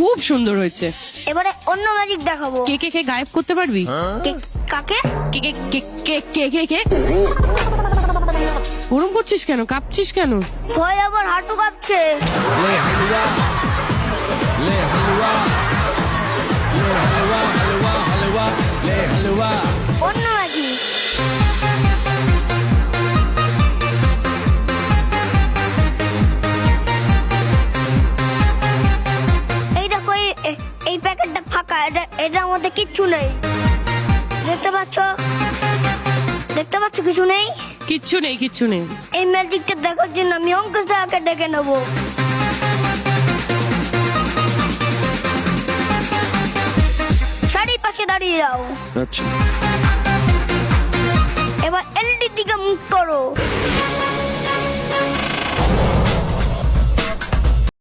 খুব সুন্দর হয়েছে। এবারে অন্য ম্যাজিক দেখাবো। কে কে কে গায়েব করতে পারবি? কাকে? কে কে কে কে কে কে কে ওরম করছিস কেন? কাঁপছিস কেন? ভয় আবার হাঁটু কাঁপছে। ले हलवा ले हलवा ले हलवा हलवा हलवा ले हलवा অন্য ম্যাজিক। এই দেখো এই প্যাকেটটা ফাঁকা, এটার মধ্যে কিচ্ছু নেই। দেখতে পাচ্ছ? দেখতে পাচ্ছ কিছু নেই? কিচ্ছু নেই, কিচ্ছু নেই। এই ম্যাজিকটা দেখার জন্য আমি অঙ্কুশ দাকে ডেকে নেবো। শাড়ির পাশে দাঁড়িয়ে যাও। अच्छा